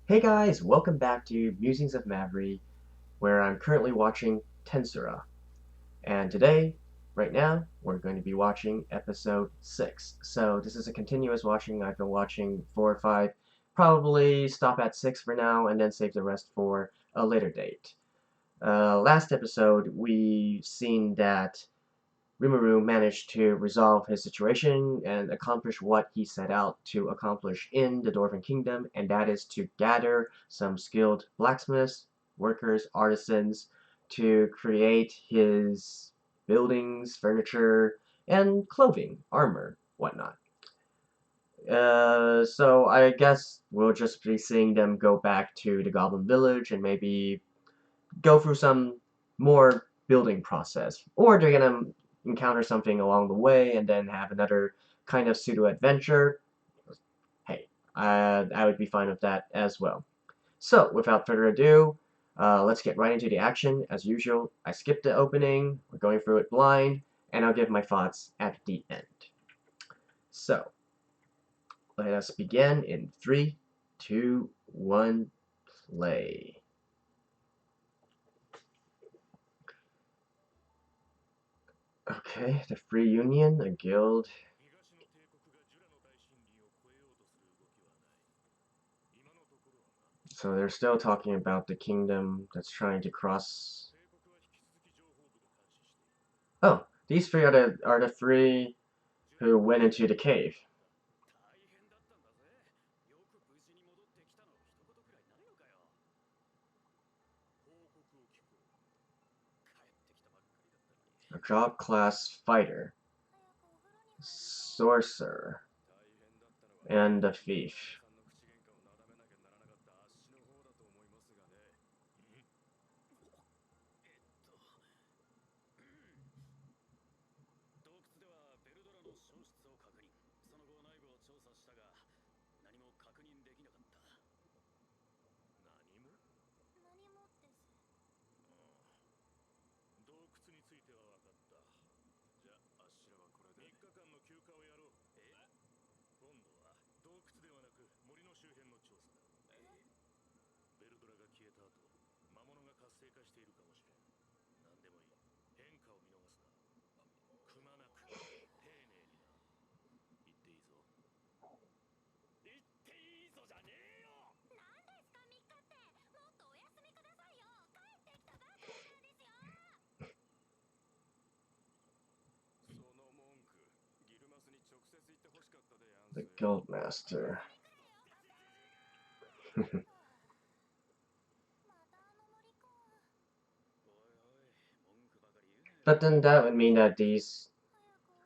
Hey guys, welcome back to Musings of Mavri, where I'm currently watching Tensura. And today, right now, we're going to be watching episode 6. So this is a continuous watching. I've been watching 4 or 5, probably stop at 6 for now, and then save the rest for a later date. Last episode, we've seen that Rimuru managed to resolve his situation and accomplish what he set out to accomplish in the Dwarven Kingdom, and that is to gather some skilled blacksmiths, workers, artisans to create his buildings, furniture, and clothing, armor, whatnot. So I guess we'll just be seeing them go back to the Goblin Village and maybe go through some more building process, or they're gonna encounter something along the way and then have another kind of pseudo adventure. Hey, I would be fine with that as well. So without further ado, let's get right into the action. As usual, I skipped the opening. We're going through it blind, and I'll give my thoughts at the end. So let us begin in 3, 2, 1, play. Okay, the Free Union, a guild. So they're still talking about the kingdom that's trying to cross. Oh, these three are the three who went into the cave. A job class fighter, sorcerer, and a thief. The Guildmaster. But then that would mean that these...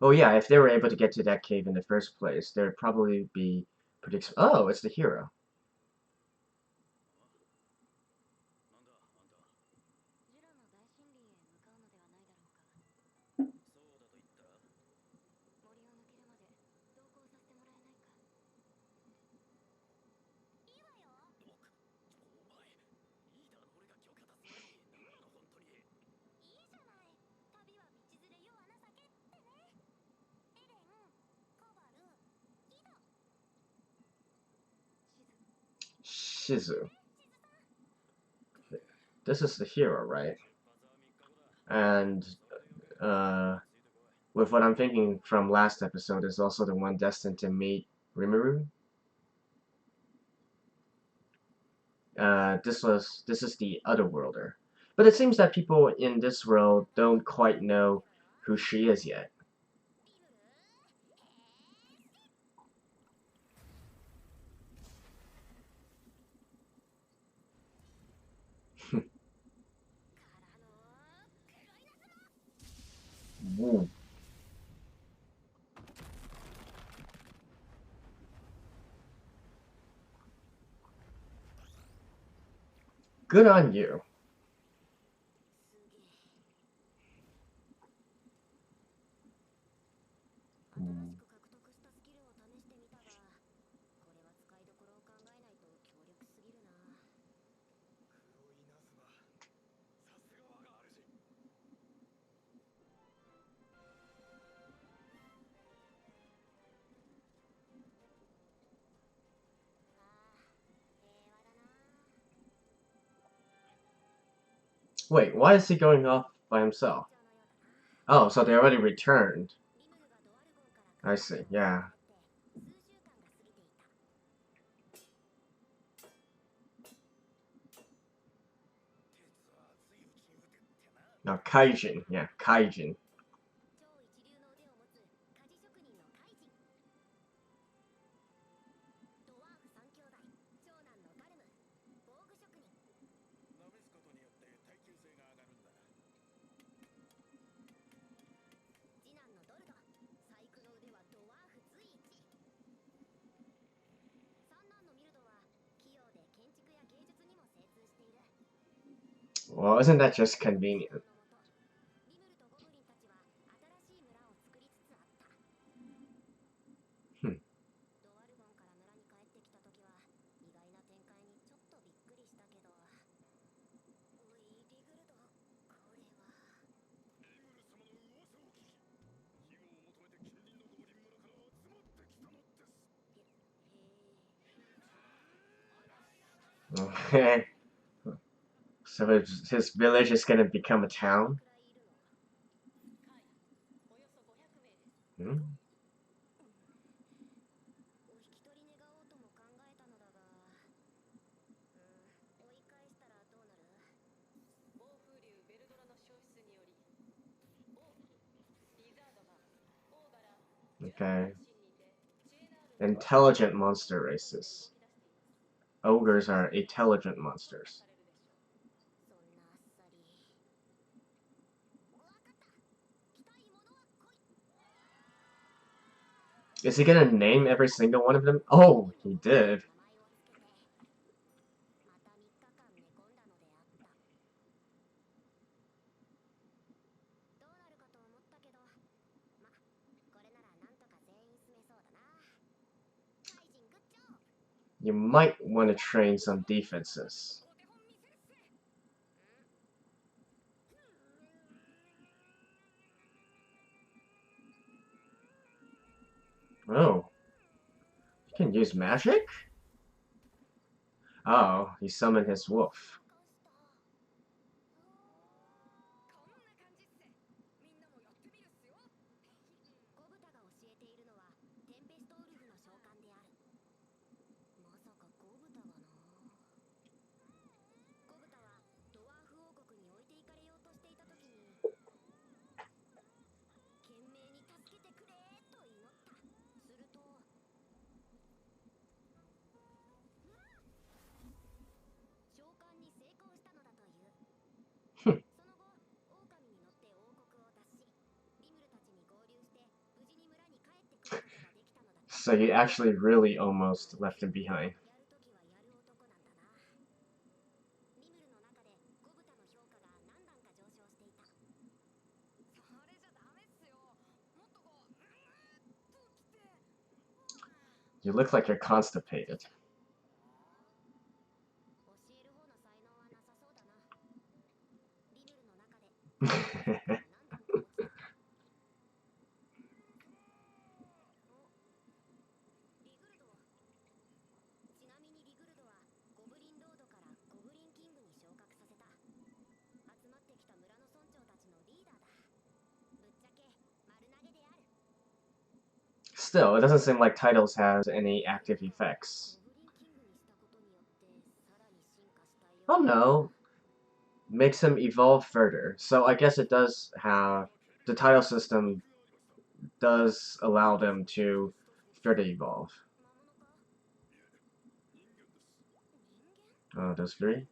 Oh yeah, if they were able to get to that cave in the first place, there'd probably be pretty... Oh, it's the hero. Shizu. This is the hero, right? And with what I'm thinking from last episode, is also the one destined to meet Rimuru. This is the Otherworlder, but it seems that people in this world don't quite know who she is yet. Woo. Good on you. Wait, why is he going off by himself? Oh, so they already returned. I see, yeah. No, Kaijin. Yeah, Kaijin. Well, isn't that just convenient? Hmm. Okay. So his village is gonna become a town? Hmm? Okay. Intelligent monster races. Ogres are intelligent monsters. Is he gonna name every single one of them? Oh, he did. You might want to train some defenses. Oh. You can use magic? Oh, he summoned his wolf. So he actually really almost left him behind. You look like you're constipated. Still, it doesn't seem like Titles has any active effects. Oh no, makes him evolve further. So I guess it does have, the title system does allow them to further evolve. Oh, those three?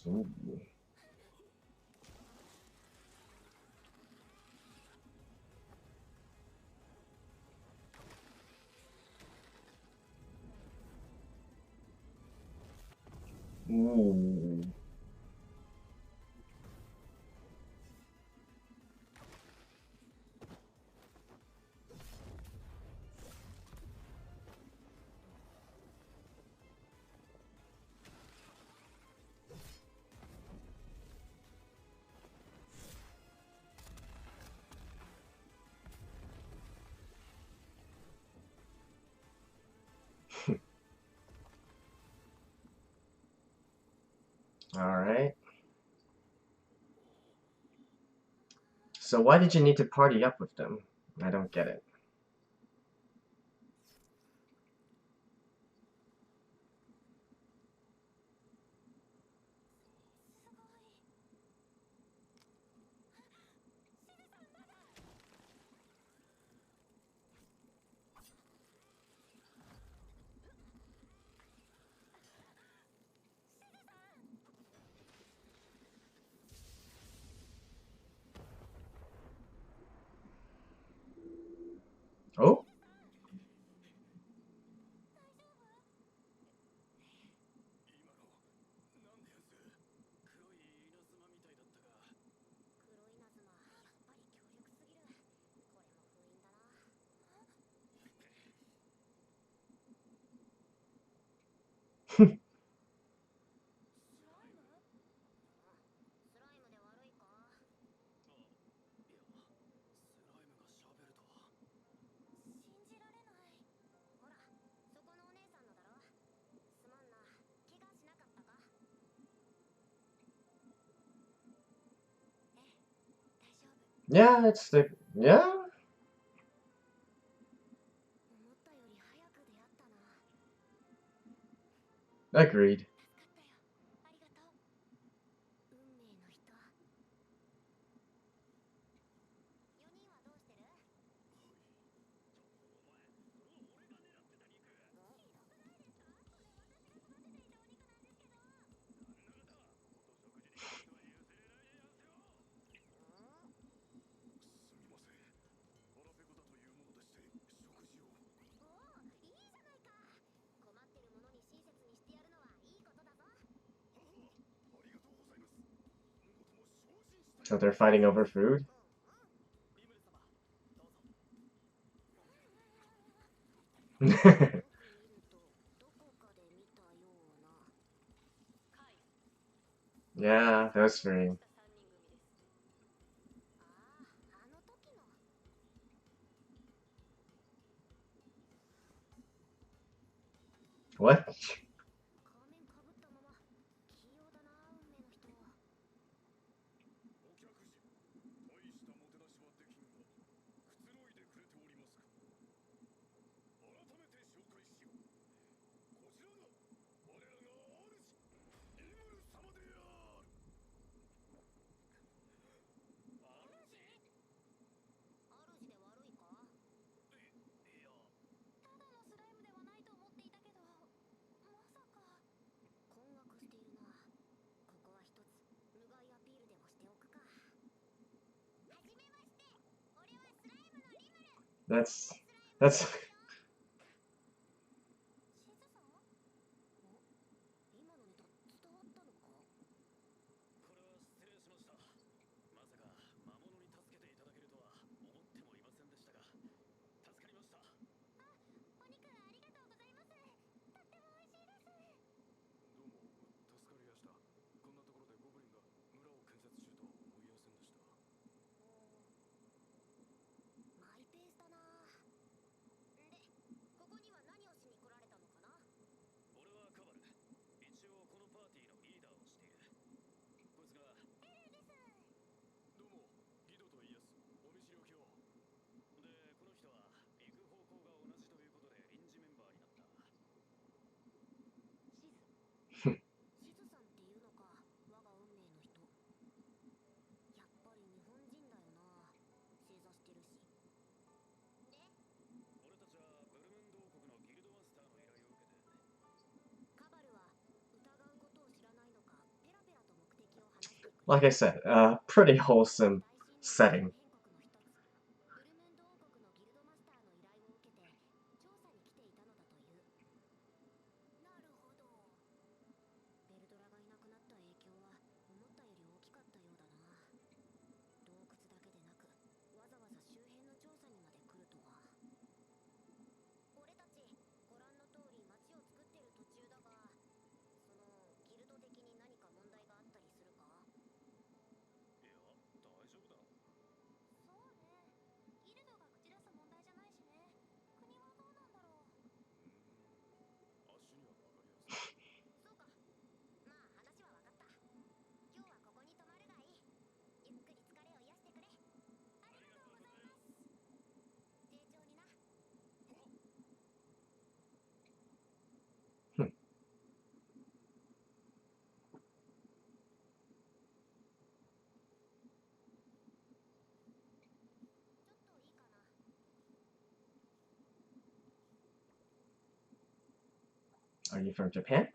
Ooh. Ooh. Alright. So why did you need to party up with them? I don't get it. Oh? Yeah, it's the... Yeah? Agreed. So they're fighting over food? Yeah, those three. What? That's... Like I said, pretty wholesome setting. Are you from Japan?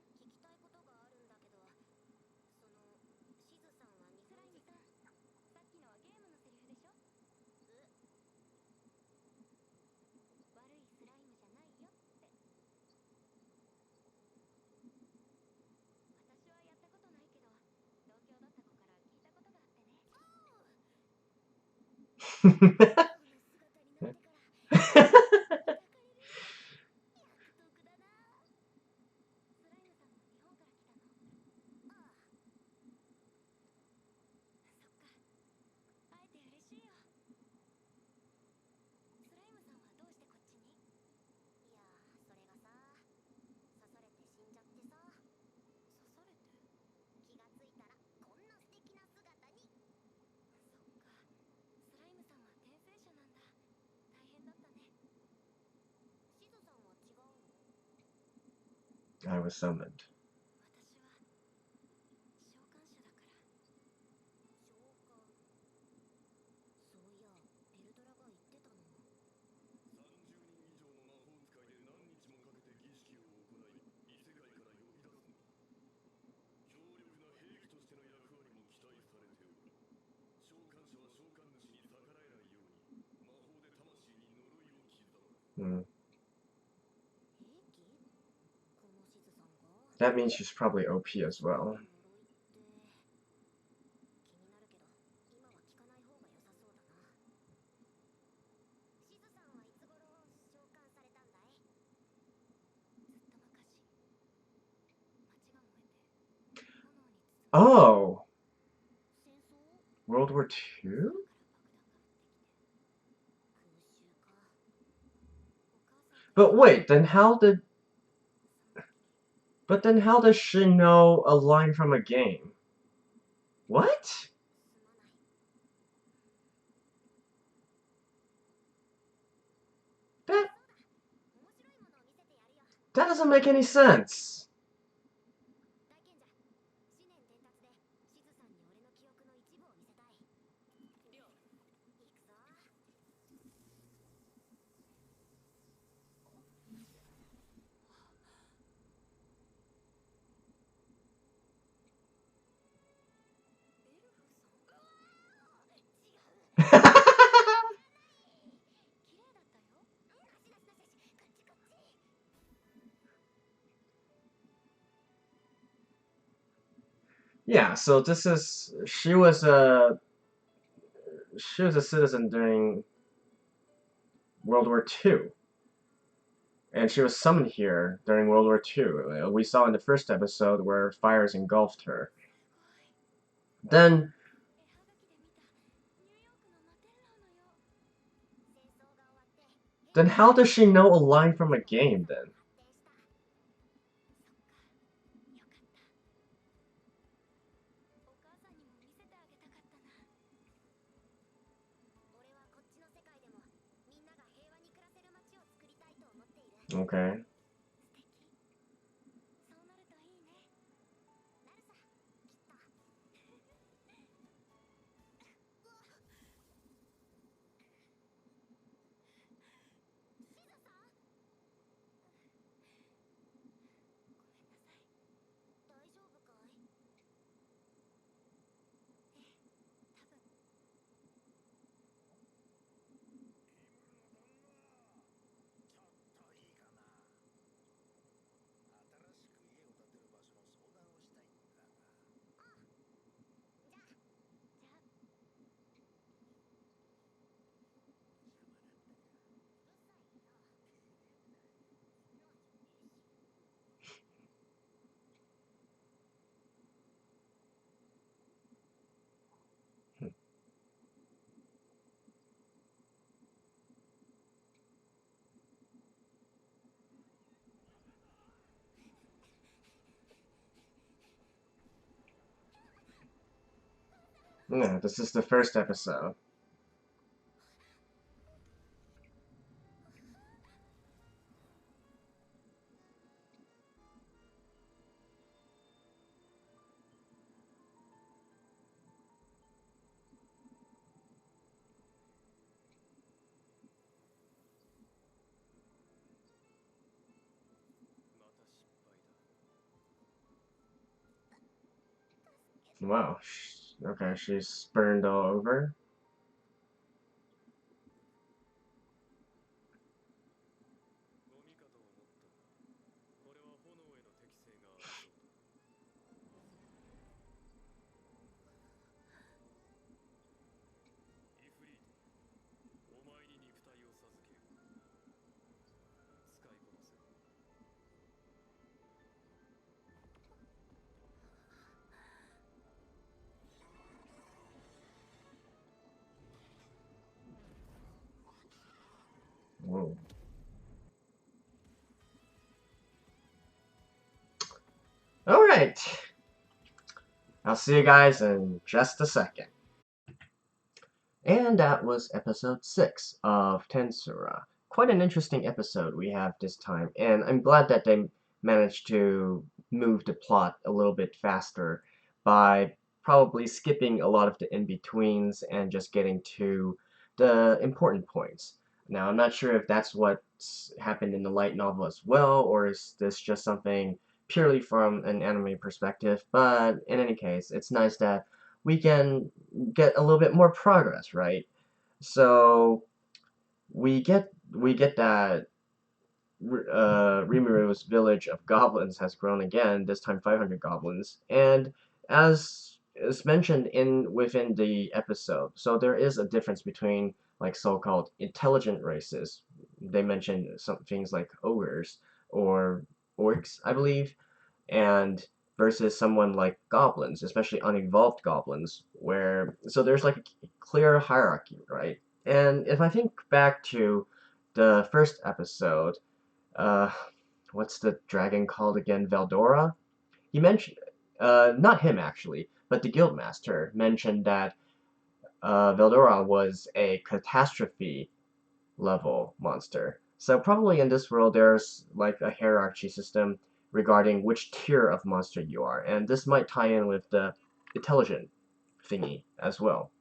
I was summoned. That means she's probably OP as well. Oh! World War II? But wait, then how did... But then how does she know a line from a game? What? That doesn't make any sense. Yeah, so this is she was a citizen during World War II, and she was summoned here during World War II. We saw in the first episode where fires engulfed her. Then how does she know a line from a game then? Okay. Yeah, this is the first episode. Wow. Okay, she's burned all over. Whoa. Alright. I'll see you guys in just a second. And that was episode 6 of Tensura. Quite an interesting episode we have this time, and I'm glad that they managed to move the plot a little bit faster by probably skipping a lot of the in-betweens and just getting to the important points. Now, I'm not sure if that's what's happened in the light novel as well, or is this just something purely from an anime perspective, but in any case, it's nice that we can get a little bit more progress, right? So we get that Rimuru's village of goblins has grown again, this time 500 goblins, and as is mentioned in within the episode, so there is a difference between like so-called intelligent races. They mentioned some things like ogres or orcs, I believe, and versus someone like goblins, especially unevolved goblins, where so there's like a clear hierarchy, right? And if I think back to the first episode, uh, what's the dragon called again? Veldora? He mentioned, not him actually, but the guildmaster mentioned that Veldora was a catastrophe level monster. So probably in this world there's like a hierarchy system regarding which tier of monster you are, and this might tie in with the intelligent thingy as well.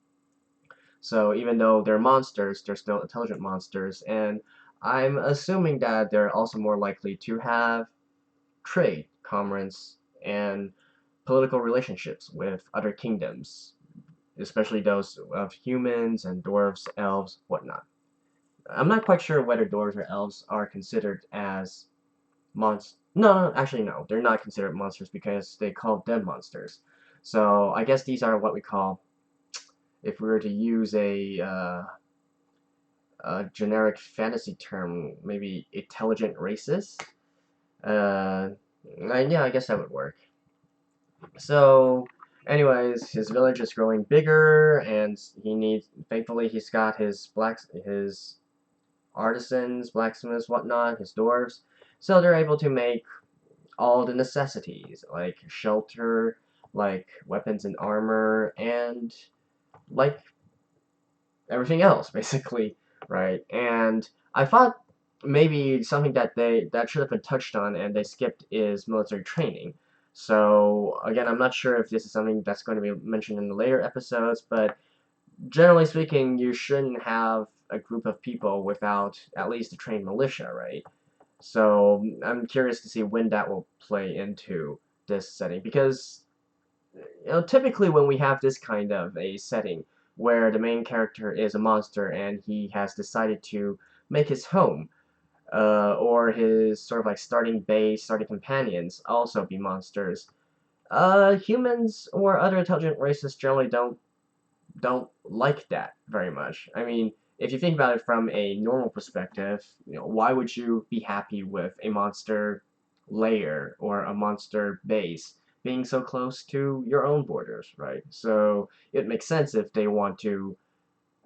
So even though they're monsters, they're still intelligent monsters, and I'm assuming that they're also more likely to have trade, commerce, and political relationships with other kingdoms, especially those of humans and dwarves, elves, whatnot. I'm not quite sure whether dwarves or elves are considered as monsters. No, actually, no. They're not considered monsters because they call them monsters. So I guess these are what we call, if we were to use a generic fantasy term, maybe intelligent races. Uh, yeah, I guess that would work. So, anyways, his village is growing bigger, and Thankfully, he's got his artisans, blacksmiths, whatnot, his dwarves. So they're able to make all the necessities, like shelter, like weapons and armor, and like everything else, basically, right? And I thought maybe something that should have been touched on and they skipped is military training. So again, I'm not sure if this is something that's going to be mentioned in the later episodes, but generally speaking, you shouldn't have a group of people without at least a trained militia, right? So I'm curious to see when that will play into this setting because typically when we have this kind of a setting where the main character is a monster and he has decided to make his home, or his sort of like starting base, starting companions also be monsters. Humans or other intelligent races generally don't like that very much. I mean, if you think about it from a normal perspective, why would you be happy with a monster layer or a monster base being so close to your own borders, right? So it makes sense if they want to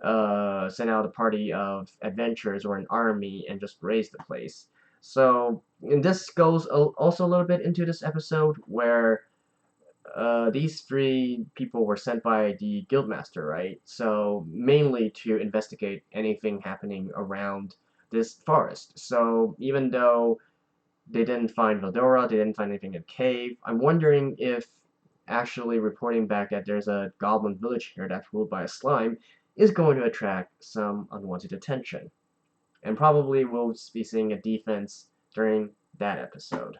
send out a party of adventurers or an army and just raise the place. So, and this goes also a little bit into this episode where these three people were sent by the guildmaster, right? So mainly to investigate anything happening around this forest. So even though they didn't find Veldora, they didn't find anything in the cave, I'm wondering if actually reporting back that there's a goblin village here that's ruled by a slime is going to attract some unwanted attention. And probably we'll be seeing a defense during that episode.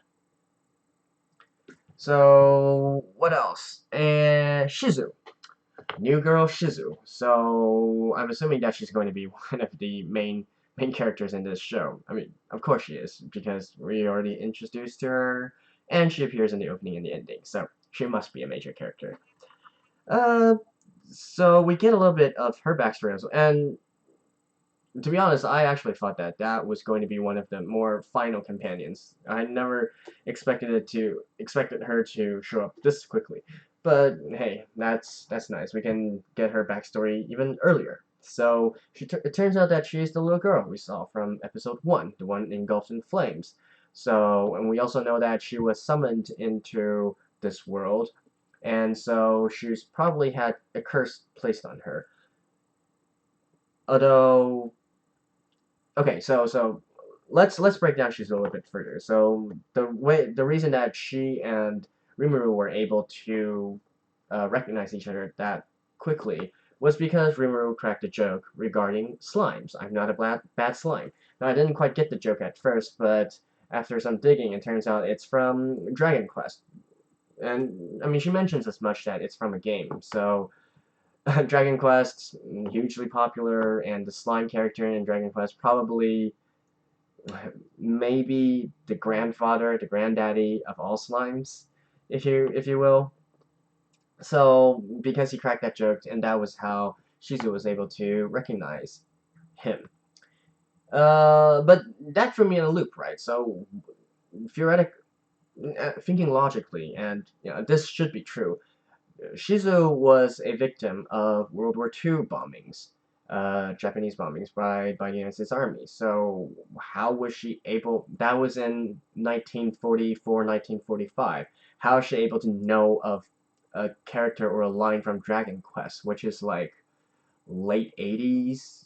So, what else? And Shizu. New girl Shizu. So, I'm assuming that she's going to be one of the main characters in this show. I mean, of course she is, because we already introduced her, and she appears in the opening and the ending, so she must be a major character. Uh, so we get a little bit of her backstory as well, and to be honest, I actually thought that that was going to be one of the more final companions. I never expected her to show up this quickly. But hey, that's nice. We can get her backstory even earlier. So it turns out that she's the little girl we saw from episode 1, the one engulfed in flames. So, and we also know that she was summoned into this world, and so she's probably had a curse placed on her. Although, okay, so let's break down Shizuo a little bit further. So the reason that she and Rimuru were able to recognize each other that quickly was because Rimuru cracked a joke regarding slimes. I'm not a bad slime. Now, I didn't quite get the joke at first, but after some digging, it turns out it's from Dragon Quest. And I mean, she mentions as much that it's from a game. So Dragon Quest, hugely popular, and the slime character in Dragon Quest probably maybe the grandfather, the granddaddy of all slimes, if you will. So because he cracked that joke, and that was how Shizu was able to recognize him. But that threw me in a loop, right? So theoretic, thinking logically, and this should be true. Shizu was a victim of World War II bombings, Japanese bombings by the United States Army. So how was she able? That was in 1944, 1945. How is she able to know of a character or a line from Dragon Quest, which is like late 80s,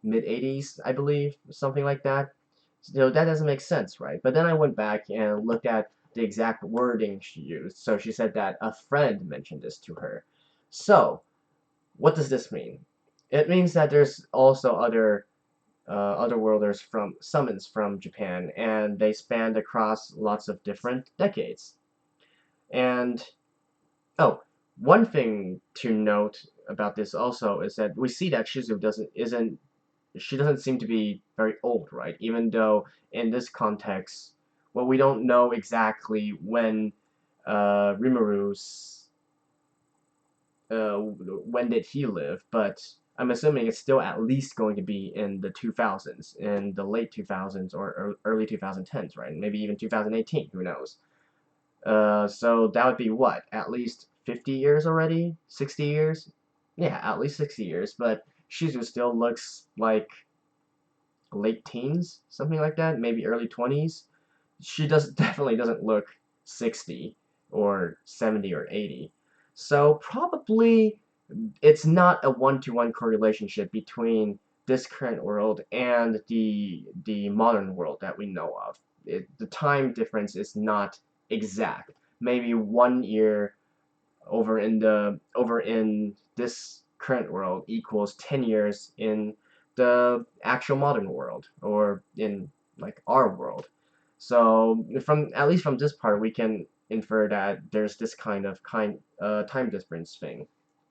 mid 80s, I believe, something like that. So that doesn't make sense, right? But then I went back and looked at the exact wording she used. So she said that a friend mentioned this to her. So, what does this mean? It means that there's also other worlders from summons from Japan, and they spanned across lots of different decades. And oh, one thing to note about this also is that we see that Shizu doesn't seem to be very old, right? Even though in this context, well, we don't know exactly when Rimuru's when did he live, but I'm assuming it's still at least going to be in the 2000s, in the late 2000s or early 2010s, right? Maybe even 2018, who knows? So that would be what? At least 50 years already? 60 years? Yeah, at least 60 years, but Shizu still looks like late teens, something like that, maybe early 20s. She definitely doesn't look 60 or 70 or 80. So probably it's not a one-to-one correlation between this current world and the modern world that we know of. The time difference is not exact. Maybe 1 year over in this current world equals 10 years in the actual modern world, or in like our world. So from at least from this part we can infer that there's this kind of time difference thing.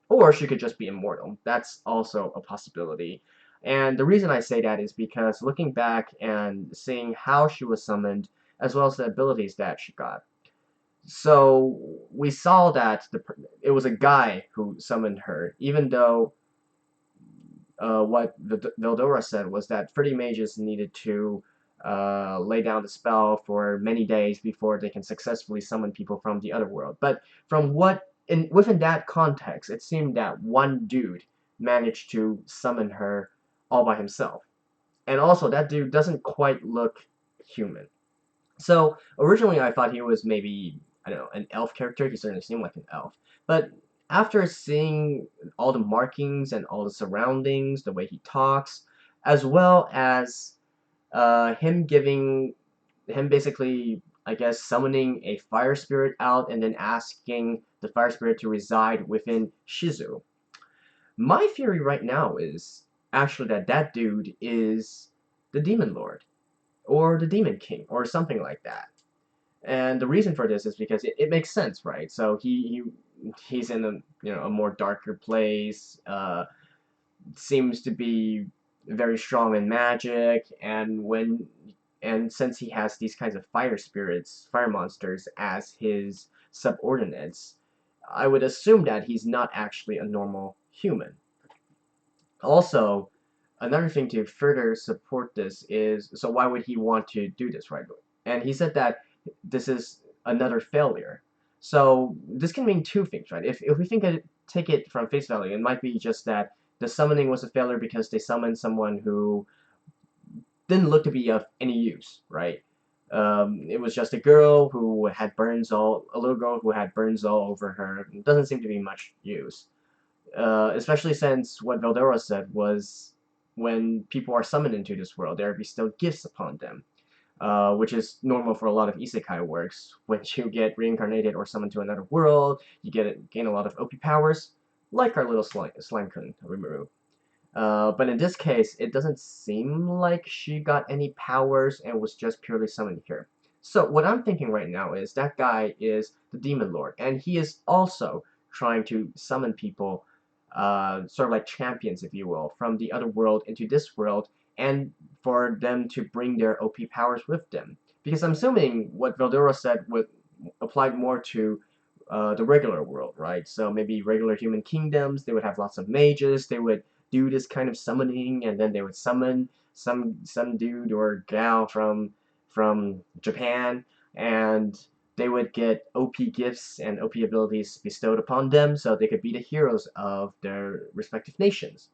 Or she could just be immortal. That's also a possibility. And the reason I say that is because looking back and seeing how she was summoned, as well as the abilities that she got, so we saw that it was a guy who summoned her, even though what Veldora said was that 30 mages needed to lay down the spell for many days before they can successfully summon people from the other world. But from within that context, it seemed that one dude managed to summon her all by himself. And also, that dude doesn't quite look human. So originally I thought he was maybe, I don't know, an elf character. He certainly seemed like an elf. But after seeing all the markings and all the surroundings, the way he talks, as well as him basically, I guess, summoning a fire spirit out and then asking the fire spirit to reside within Shizu. My theory right now is actually that that dude is the Demon Lord or the Demon King or something like that. And the reason for this is because it makes sense, right? So he's in a more darker place, seems to be very strong in magic, and since he has these kinds of fire spirits, fire monsters as his subordinates, I would assume that he's not actually a normal human. Also, another thing to further support this is, so why would he want to do this, right? And he said that this is another failure. So this can mean two things, right? If we take it from face value, it might be just that the summoning was a failure because they summoned someone who didn't look to be of any use, right? It was just a girl who had a little girl who had burns all over her. It doesn't seem to be much use. Especially since what Veldora said was when people are summoned into this world, there are bestowed gifts upon them, which is normal for a lot of isekai works. When you get reincarnated or summoned to another world, you gain a lot of OP powers, like our little slime-kun, Rimuru. But in this case, it doesn't seem like she got any powers and was just purely summoned here. So what I'm thinking right now is that guy is the Demon Lord, and he is also trying to summon people, sort of like champions, if you will, from the other world into this world, and for them to bring their OP powers with them. Because I'm assuming what Veldora said would apply more to the regular world, right? So maybe regular human kingdoms, they would have lots of mages, they would do this kind of summoning, and then they would summon some dude or gal from Japan, and they would get OP gifts and OP abilities bestowed upon them so they could be the heroes of their respective nations.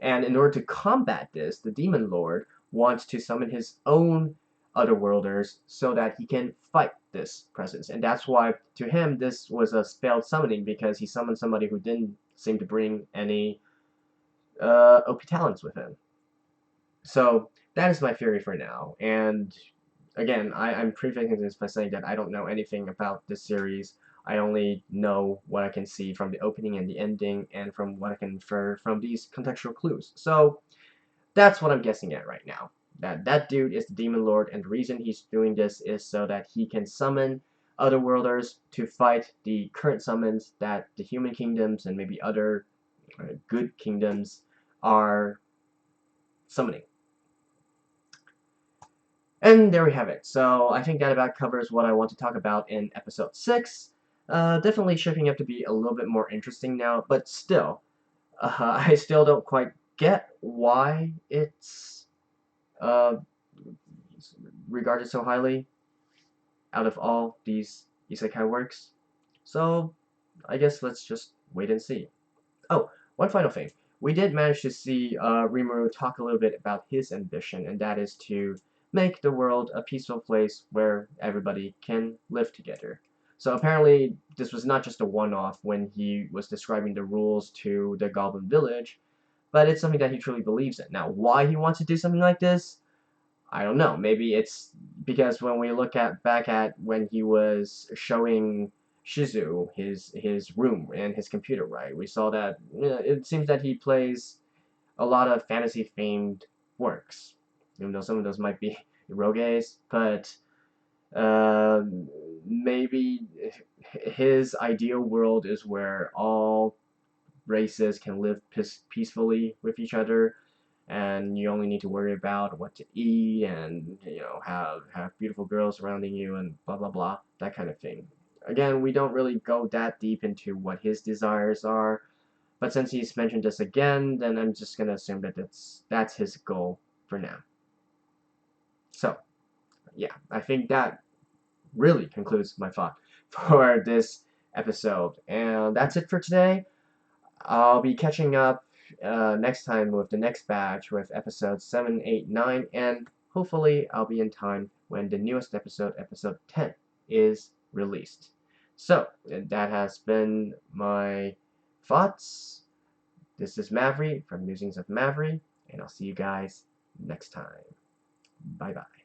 And in order to combat this, the Demon Lord wants to summon his own otherworlders so that he can fight this presence. And that's why, to him, this was a failed summoning, because he summoned somebody who didn't seem to bring any OP talents with him. So that is my theory for now. And again, I'm prefacing this by saying that I don't know anything about this series. I only know what I can see from the opening and the ending, and from what I can infer from these contextual clues. So that's what I'm guessing at right now. That dude is the Demon Lord, and the reason he's doing this is so that he can summon otherworlders to fight the current summons that the human kingdoms and maybe other good kingdoms are summoning. And there we have it. So I think that about covers what I want to talk about in episode 6. Definitely shaping up to be a little bit more interesting now, but still, I still don't quite get why it's uh, regarded so highly out of all these isekai works. So I guess let's just wait and see. Oh, one final thing. We did manage to see Rimuru talk a little bit about his ambition, and that is to make the world a peaceful place where everybody can live together. So apparently this was not just a one-off when he was describing the rules to the Goblin Village, but it's something that he truly believes in. Now, why he wants to do something like this, I don't know. Maybe it's because when we look back at when he was showing Shizu his room and his computer, right? We saw that it seems that he plays a lot of fantasy themed works, even though some of those might be eroges, but uh, maybe his ideal world is where all races can live peacefully with each other, and you only need to worry about what to eat, and have beautiful girls surrounding you, and blah blah blah, that kind of thing. Again, we don't really go that deep into what his desires are, but since he's mentioned this again, then I'm just gonna assume that that's his goal for now. So yeah, I think that really concludes my thought for this episode, and that's it for today. I'll be catching up next time with the next batch with episodes 7, 8, 9, and hopefully I'll be in time when the newest episode, episode 10, is released. So, that has been my thoughts. This is Mavry from Musings of Mavry, and I'll see you guys next time. Bye bye.